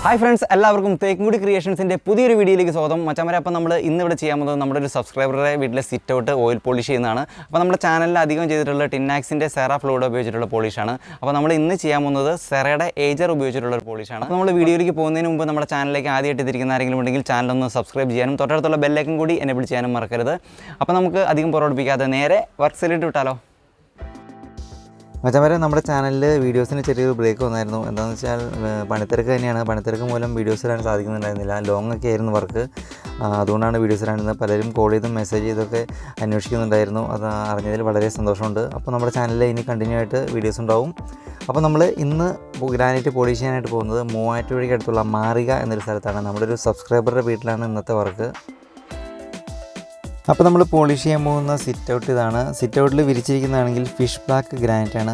Hi friends, എല്ലാവർക്കും തേക്കുംകുടി ക്രിയേഷൻസിൻ്റെ പുതിയൊരു വീഡിയോയിലേക്ക് സ്വാഗതം. മച്ചാമാരെ, അപ്പോൾ നമ്മൾ ഇന്നിവിടെ ചെയ്യാൻ പോകുന്നത് നമ്മുടെ ഒരു സബ്സ്ക്രൈബറുടെ വീട്ടിലെ സിറ്റ് ഔട്ട് ഓയിൽ പോളിഷ് ചെയ്യുന്നതാണ്. അപ്പോൾ നമ്മുടെ ചാനലിൽ അധികം ചെയ്തിട്ടുള്ള ടിന്നാക്സിൻ്റെ സെറ ഫ്ലൂയിഡ് ഉപയോഗിച്ചിട്ടുള്ള പോളിഷാണ്. അപ്പോൾ നമ്മൾ ഇന്ന് ചെയ്യാൻ പോകുന്നത് സെറയുടെ ഏജർ ഉപയോഗിച്ചിട്ടുള്ള ഒരു പോളിഷാണ്. അപ്പോൾ നമ്മൾ വീഡിയോയിലേക്ക് പോകുന്നതിന് മുമ്പ് നമ്മുടെ ചാനലിലേക്ക് ആദ്യമായിട്ട് എത്തിയിരിക്കുന്ന ആരെങ്കിലും ഉണ്ടെങ്കിൽ ചാനലൊന്ന് സബ്സ്ക്രൈബ് ചെയ്യാനും തൊട്ടടുത്തുള്ള ബെല്ലൈക്കൺ കൂടി എനേബിൾ ചെയ്യാനും മറക്കരുത്. അപ്പോൾ നമുക്ക് അധികം പുറപ്പെടുപ്പിക്കാതെ നേരെ വർക്ക് സൈഡിട്ട് വിട്ടാലോ. മച്ചാമാരെ, നമ്മുടെ ചാനലിൽ വീഡിയോസിന് ചെറിയൊരു ബ്രേക്ക് വന്നായിരുന്നു. എന്താണെന്ന് വെച്ചാൽ പണിത്തിരക്ക് തന്നെയാണ്. പണിത്തിരക്ക് മൂലം വീഡിയോസ് ഇടാൻ സാധിക്കുന്നുണ്ടായിരുന്നില്ല. ലോങ് ഒക്കെ ആയിരുന്നു വർക്ക്. അതുകൊണ്ടാണ് വീഡിയോസ് ഇടാനുള്ളത്. പലരും കോൾ ചെയ്തും മെസ്സേജ് ചെയ്തൊക്കെ അന്വേഷിക്കുന്നുണ്ടായിരുന്നു. അത് അറിഞ്ഞതിൽ വളരെ സന്തോഷമുണ്ട്. അപ്പോൾ നമ്മുടെ ചാനലിൽ ഇനി കണ്ടിന്യൂ ആയിട്ട് വീഡിയോസ് ഉണ്ടാവും. അപ്പോൾ നമ്മൾ ഇന്ന് ഗ്രാനൈറ്റ് പോളിഷ് ചെയ്യാനായിട്ട് പോകുന്നത് മൂവാറ്റുപുഴയ്ക്ക് അടുത്തുള്ള മാറിക എന്നൊരു സ്ഥലത്താണ്. നമ്മുടെ ഒരു സബ്സ്ക്രൈബറുടെ വീട്ടിലാണ് ഇന്നത്തെ വർക്ക്. അപ്പോൾ നമ്മൾ പോളിഷ് ചെയ്യാൻ പോകുന്ന സിറ്റ് ഔട്ട് ഇതാണ്. സിറ്റ് ഔട്ടിൽ വിരിച്ചിരിക്കുന്നതാണെങ്കിൽ ഫിഷ് ബ്ലാക്ക് ഗ്രാനൈറ്റാണ്.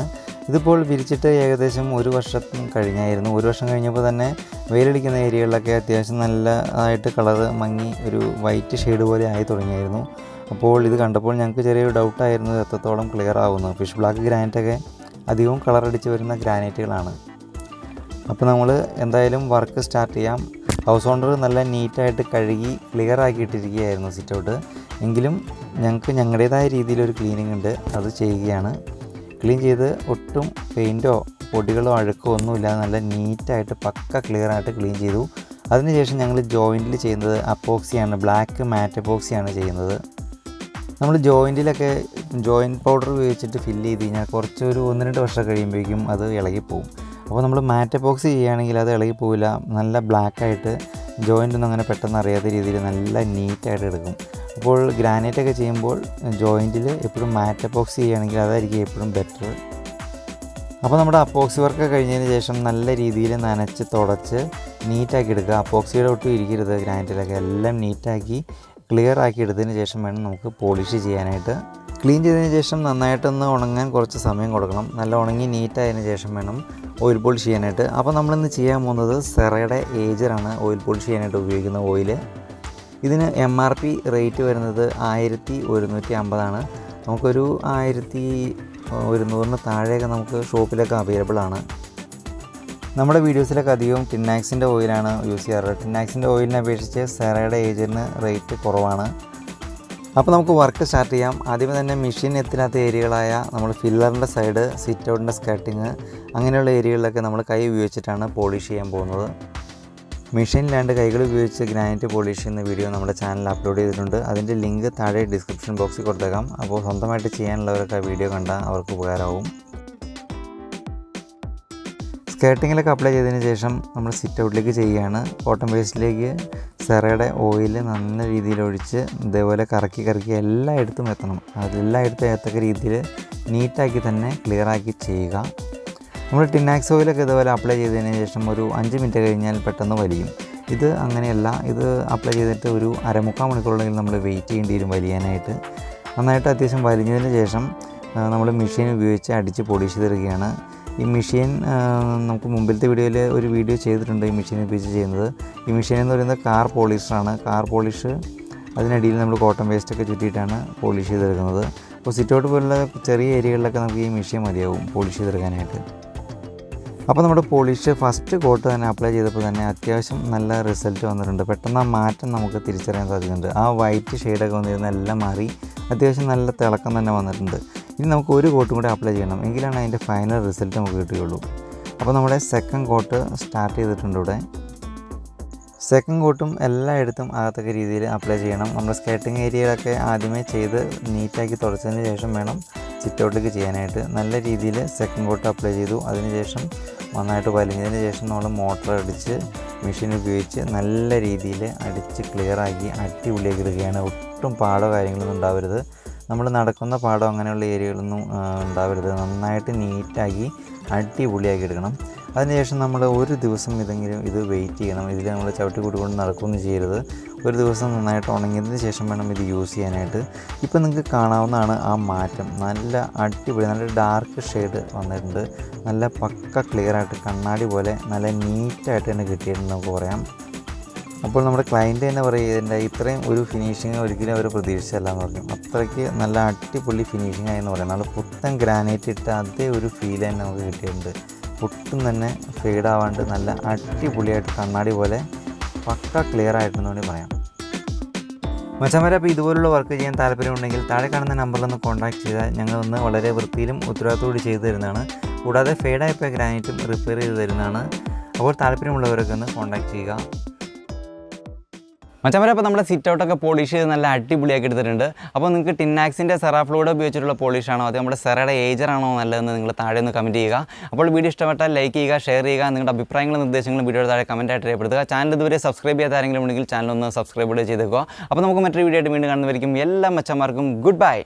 ഇതിപ്പോൾ വിരിച്ചിട്ട് ഏകദേശം ഒരു വർഷം കഴിഞ്ഞായിരുന്നു. ഒരു വർഷം കഴിഞ്ഞപ്പോൾ തന്നെ വെയിലടിക്കുന്ന ഏരിയകളിലൊക്കെ അത്യാവശ്യം നല്ലതായിട്ട് കളറ് മങ്ങി ഒരു വൈറ്റ് ഷെയ്ഡ് പോലെ ആയി തുടങ്ങിയായിരുന്നു. അപ്പോൾ ഇത് കണ്ടപ്പോൾ ഞങ്ങൾക്ക് ചെറിയൊരു ഡൗട്ടായിരുന്നു എത്രത്തോളം ക്ലിയർ ആവുന്നു. ഫിഷ് ബ്ലാക്ക് ഗ്രാനൈറ്റൊക്കെ അധികവും കളറടിച്ച് വരുന്ന ഗ്രാനൈറ്റുകളാണ്. അപ്പോൾ നമ്മൾ എന്തായാലും വർക്ക് സ്റ്റാർട്ട് ചെയ്യാം. ഹൗസ് ഓണർ നല്ല നീറ്റായിട്ട് കഴുകി ക്ലിയർ ആക്കിയിട്ടിരിക്കുകയായിരുന്നു സിറ്റ് ഔട്ട്. എങ്കിലും ഞങ്ങൾക്ക് ഞങ്ങളുടേതായ രീതിയിലൊരു ക്ലീനിങ് ഉണ്ട്, അത് ചെയ്യുകയാണ്. ക്ലീൻ ചെയ്ത് ഒട്ടും പെയിൻറ്റോ പൊടികളോ അഴുക്കോ ഒന്നുമില്ലാതെ നല്ല നീറ്റായിട്ട് പക്ക ക്ലിയറായിട്ട് ക്ലീൻ ചെയ്തു. അതിനുശേഷം ഞങ്ങൾ ജോയിൻറ്റിൽ ചെയ്യുന്നത് അപ്പോക്സിയാണ്, ബ്ലാക്ക് മാറ്റ് അപ്പോക്സിയാണ് ചെയ്യുന്നത്. നമ്മൾ ജോയിൻറ്റിലൊക്കെ ജോയിൻറ്റ് പൗഡർ ഉപയോഗിച്ചിട്ട് ഫില്ല് ചെയ്ത് കഴിഞ്ഞാൽ കുറച്ചൊരു 1-2 വർഷം കഴിയുമ്പോഴേക്കും അത് ഇളകിപ്പോവും. അപ്പോൾ നമ്മൾ മാറ്റ് എപ്പോക്സി ചെയ്യുകയാണെങ്കിൽ അത് ഇളകിപ്പോവില്ല. നല്ല ബ്ലാക്കായിട്ട് ജോയിൻ്റൊന്നും അങ്ങനെ പെട്ടെന്ന് അറിയാത്ത രീതിയിൽ നല്ല നീറ്റായിട്ട് എടുക്കും. അപ്പോൾ ഗ്രാനൈറ്റൊക്കെ ചെയ്യുമ്പോൾ ജോയിൻറ്റിൽ എപ്പോഴും മാറ്റ് എപ്പോക്സി ചെയ്യുകയാണെങ്കിൽ അതായിരിക്കും എപ്പോഴും ബെറ്റർ. അപ്പോൾ നമ്മുടെ അപ്പോക്സി വർക്ക് കഴിഞ്ഞതിന് ശേഷം നല്ല രീതിയിൽ നനച്ച് തുടച്ച് നീറ്റാക്കി എടുക്കുക. അപ്പോക്സിയുടെ ഒട്ടും ഇരിക്കരുത് ഗ്രാനൈറ്റിലൊക്കെ. എല്ലാം നീറ്റാക്കി ക്ലിയർ ആക്കി എടുത്തതിന് ശേഷം വേണം നമുക്ക് പോളിഷ് ചെയ്യാനായിട്ട്. ക്ലീൻ ചെയ്തതിന് ശേഷം നന്നായിട്ടൊന്ന് ഉണങ്ങാൻ കുറച്ച് സമയം കൊടുക്കണം. നല്ല ഉണങ്ങി നീറ്റായതിന് ശേഷം വേണം ഓയിൽ പോളിഷ് ചെയ്യാനായിട്ട്. അപ്പോൾ നമ്മളിന്ന് ചെയ്യാൻ പോകുന്നത് സെറയുടെ ഏജറാണ് ഓയിൽ പോളിഷ് ചെയ്യാനായിട്ട് ഉപയോഗിക്കുന്ന ഓയിൽ. ഇതിന് MRP റേറ്റ് വരുന്നത് 1150 നമുക്കൊരു 1100 താഴെയൊക്കെ നമുക്ക് ഷോപ്പിലൊക്കെ അവൈലബിൾ ആണ്. നമ്മുടെ വീഡിയോസിലൊക്കെ അധികവും ടിന്നാക്സിൻ്റെ ഓയിലാണ് യൂസ് ചെയ്യാറ്. ടിന്നാക്സിൻ്റെ ഓയിലിനെ അപേക്ഷിച്ച് സെറയുടെ ഏജറിന് റേറ്റ് കുറവാണ്. അപ്പോൾ നമുക്ക് വർക്ക് സ്റ്റാർട്ട് ചെയ്യാം. ആദ്യമേ തന്നെ മെഷീൻ എത്തില്ലാത്ത ഏരിയകളായ നമ്മൾ ഫില്ലറിൻ്റെ സൈഡ്, സിറ്റ് ഔട്ടിൻ്റെ സ്കർട്ടിങ് അങ്ങനെയുള്ള ഏരിയകളിലൊക്കെ നമ്മൾ കൈ ഉപയോഗിച്ചിട്ടാണ് പോളിഷ് ചെയ്യാൻ പോകുന്നത്. മെഷീനിലാണ്ട് കൈകൾ ഉപയോഗിച്ച് ഗ്രാനൈറ്റ് പോളിഷ് ചെയ്യുന്ന വീഡിയോ നമ്മുടെ ചാനലിൽ അപ്ലോഡ് ചെയ്തിട്ടുണ്ട്. അതിൻ്റെ ലിങ്ക് താഴെ ഡിസ്ക്രിപ്ഷൻ ബോക്സിൽ കൊടുത്തേക്കാം. അപ്പോൾ സ്വന്തമായിട്ട് ചെയ്യാനുള്ളവരൊക്കെ ആ വീഡിയോ കണ്ടാൽ അവർക്ക് ഉപകാരമാവും. സ്കേർട്ടിങ്ങിലൊക്കെ അപ്ലൈ ചെയ്തതിന് ശേഷം നമ്മൾ സിറ്റ് ഔട്ടിലേക്ക് ചെയ്യുകയാണ്. കോട്ടൺ പേസ്റ്റിലേക്ക് സെറയുടെ ഓയിൽ നല്ല രീതിയിൽ ഒഴിച്ച് ഇതേപോലെ കറക്കി എല്ലായിടത്തും എത്തണം. അതെല്ലായിടത്തും എത്തക്ക രീതിയിൽ നീറ്റാക്കി തന്നെ ക്ലിയറാക്കി ചെയ്യുക. നമ്മൾ ടിന്നാക്സ് ഓയിലൊക്കെ ഇതുപോലെ അപ്ലൈ ചെയ്തതിന് ശേഷം ഒരു 5 മിനിറ്റ് കഴിഞ്ഞാൽ പെട്ടെന്ന് വലിയും. ഇത് അങ്ങനെയല്ല. ഇത് അപ്ലൈ ചെയ്തിട്ട് ഒരു 3/4 മണിക്കൂറുണ്ടെങ്കിൽ നമ്മൾ വെയിറ്റ് ചെയ്യേണ്ടി വരും വലിയാനായിട്ട്. നന്നായിട്ട് അത്യാവശ്യം വലിഞ്ഞതിന് ശേഷം നമ്മൾ മെഷീൻ ഉപയോഗിച്ച് അടിച്ച് പോളിഷ് ചെയ്തെടുക്കുകയാണ്. ഈ മെഷീൻ നമുക്ക് മുമ്പിലത്തെ വീഡിയോയിൽ ഒരു വീഡിയോ ചെയ്തിട്ടുണ്ട് ഈ മെഷീൻ ഉപയോഗിച്ച് ചെയ്യുന്നത്. ഈ മെഷീൻ എന്ന് പറയുന്നത് കാർ പോളിഷറാണ്. കാർ പോളിഷ് അതിനടിയിൽ നമ്മൾ കോട്ടൺ വേസ്റ്റൊക്കെ ചുറ്റിയിട്ടാണ് പോളിഷ് ചെയ്തെടുക്കുന്നത്. അപ്പോൾ സിറ്റ് ഔട്ട് പോലുള്ള ചെറിയ ഏരിയകളിലൊക്കെ നമുക്ക് ഈ മെഷീൻ മതിയാവും പോളിഷ് ചെയ്തെടുക്കാനായിട്ട്. അപ്പോൾ നമ്മുടെ പോളിഷ് ഫസ്റ്റ് കോട്ട് തന്നെ അപ്ലൈ ചെയ്തപ്പോൾ തന്നെ അത്യാവശ്യം നല്ല റിസൾട്ട് വന്നിട്ടുണ്ട്. പെട്ടെന്ന് ആ മാറ്റം നമുക്ക് തിരിച്ചറിയാൻ സാധിക്കുന്നുണ്ട്. ആ വൈറ്റ് ഷെയ്ഡൊക്കെ വന്നിരുന്ന എല്ലാം മാറി അത്യാവശ്യം നല്ല തിളക്കം തന്നെ വന്നിട്ടുണ്ട്. ഇനി നമുക്ക് ഒരു കോട്ടും കൂടെ അപ്ലൈ ചെയ്യണം, എങ്കിലാണ് അതിൻ്റെ ഫൈനൽ റിസൾട്ട് നമുക്ക് കിട്ടുകയുള്ളൂ. അപ്പോൾ നമ്മുടെ സെക്കൻഡ് കോട്ട് സ്റ്റാർട്ട് ചെയ്തിട്ടുണ്ട്. ഇവിടെ സെക്കൻഡ് കോട്ടും എല്ലായിടത്തും ആകത്തക്ക രീതിയിൽ അപ്ലൈ ചെയ്യണം. നമ്മുടെ സ്കേർട്ടിങ് ഏരിയയിലൊക്കെ ആദ്യമേ ചെയ്ത് നീറ്റാക്കി തുടച്ചതിന് ശേഷം വേണം സിറ്റ് ഔട്ടിലേക്ക് ചെയ്യാനായിട്ട്. നല്ല രീതിയിൽ സെക്കൻഡ് കോട്ട് അപ്ലൈ ചെയ്തു. അതിനുശേഷം നന്നായിട്ട് വലിഞ്ഞതിന് ശേഷം നമ്മൾ മോട്ടർ അടിച്ച് മെഷീൻ ഉപയോഗിച്ച് നല്ല രീതിയിൽ അടിച്ച് ക്ലിയറാക്കി അടിപൊളിയാക്കി എടുക്കുകയാണ്. ഒട്ടും പാടോ കാര്യങ്ങളൊന്നും ഉണ്ടാവരുത്. നമ്മൾ നടക്കുന്ന പാടോ അങ്ങനെയുള്ള ഏരിയകളൊന്നും ഉണ്ടാവരുത്. നന്നായിട്ട് നീറ്റാക്കി അടിപൊളിയാക്കി എടുക്കണം. അതിനുശേഷം നമ്മൾ ഒരു ദിവസം ഇതെങ്കിലും ഇത് വെയിറ്റ് ചെയ്യണം. ഇതിൽ നമ്മൾ ചവിട്ടി കൂട്ടിക്കൊണ്ട് നടക്കുകയൊന്നും ചെയ്യരുത്. ഒരു ദിവസം നന്നായിട്ട് ഉണങ്ങിയതിന് ശേഷം വേണം ഇത് യൂസ് ചെയ്യാനായിട്ട്. ഇപ്പോൾ നിങ്ങൾക്ക് കാണാവുന്നതാണ് ആ മാറ്റം. നല്ല അടിപൊളി നല്ല ഡാർക്ക് ഷെയ്ഡ് വന്നിട്ടുണ്ട്. നല്ല പക്ക ക്ലിയറായിട്ട് കണ്ണാടി പോലെ നല്ല നീറ്റായിട്ട് തന്നെ കിട്ടിയിട്ടുണ്ടെന്ന് നമുക്ക് പറയാം. അപ്പോൾ നമ്മുടെ ക്ലയൻറ്റ് തന്നെ പറയുക ഇത്രയും ഒരു ഫിനിഷിങ് ഒരിക്കലും അവർ പ്രതീക്ഷിച്ചല്ല എന്ന് പറഞ്ഞു. അത്രയ്ക്ക് നല്ല അടിപൊളി ഫിനിഷിംഗ് ആയെന്ന് പറയാം. നല്ല പുത്തൻ ഗ്രാനൈറ്റ് ഇട്ട അതേ ഒരു ഫീൽ തന്നെ നമുക്ക് കിട്ടിയിട്ടുണ്ട്. ഒട്ടും തന്നെ ഫെയ്ഡാവാണ്ട് നല്ല അടിപൊളിയായിട്ട് കണ്ണാടി പോലെ പക്ക ക്ലിയർ ആയിട്ടെന്ന് വേണ്ടി പറയാം. മച്ചാന്മാരെ, അപ്പോൾ ഇതുപോലുള്ള വർക്ക് ചെയ്യാൻ താല്പര്യമുണ്ടെങ്കിൽ താഴെ കാണുന്ന നമ്പറിലൊന്ന് കോൺടാക്ട് ചെയ്താൽ ഞങ്ങളൊന്ന് വളരെ വൃത്തിയിലും ഉത്തരവാദിത്തോടുകൂടി ചെയ്തു തരുന്നതാണ്. കൂടാതെ ഫെയ്ഡായപ്പോൾ ഗ്രാനൈറ്റും റിപ്പയർ ചെയ്ത് തരുന്നതാണ്. അപ്പോൾ താല്പര്യമുള്ളവരൊക്കെ ഒന്ന് കോൺടാക്ട് ചെയ്യുക. മച്ചാന്മാരെ, അപ്പോൾ നമ്മുടെ സിറ്റ് ഔട്ടൊക്കെ പോളിഷ് ചെയ്ത് നല്ല അടിപൊളിയാക്കി എടുത്തിട്ടുണ്ട്. അപ്പോൾ നിങ്ങൾക്ക് ടിന്നാക്സിൻ്റെ സെറാഫ്ലൂയിഡ് ഉപയോഗിച്ചിട്ടുള്ള പോളിഷാണോ അതോ നമ്മുടെ സെറയുടെ ഏജറാണോ നല്ലതെന്ന് നിങ്ങൾ താഴെ ഒന്ന് കമൻറ്റ് ചെയ്യുക. അപ്പോൾ വീഡിയോ ഇഷ്ടപ്പെട്ടാൽ ലൈക്ക് ചെയ്യുക, ഷെയർ ചെയ്യുക, നിങ്ങളുടെ അഭിപ്രായങ്ങളും നിർദ്ദേശങ്ങളും വീഡിയോ താഴെ കമൻറ്റായിട്ട് രേഖപ്പെടുത്തുക. ചാനൽ ഇതുവരെ സബ്സ്ക്രൈബ് ചെയ്യാത്ത ആരെങ്കിലും ഉണ്ടെങ്കിൽ ചാനൽ ഒന്ന് സബ്സ്ക്രൈബ് ചെയ്തേക്കുക. അപ്പോൾ നമുക്ക് മറ്റൊരു വീഡിയോ ആയിട്ട് വീണ്ടും കാണുന്നവരിക്കും എല്ലാ മച്ചന്മാർക്കും ഗുഡ് ബൈ.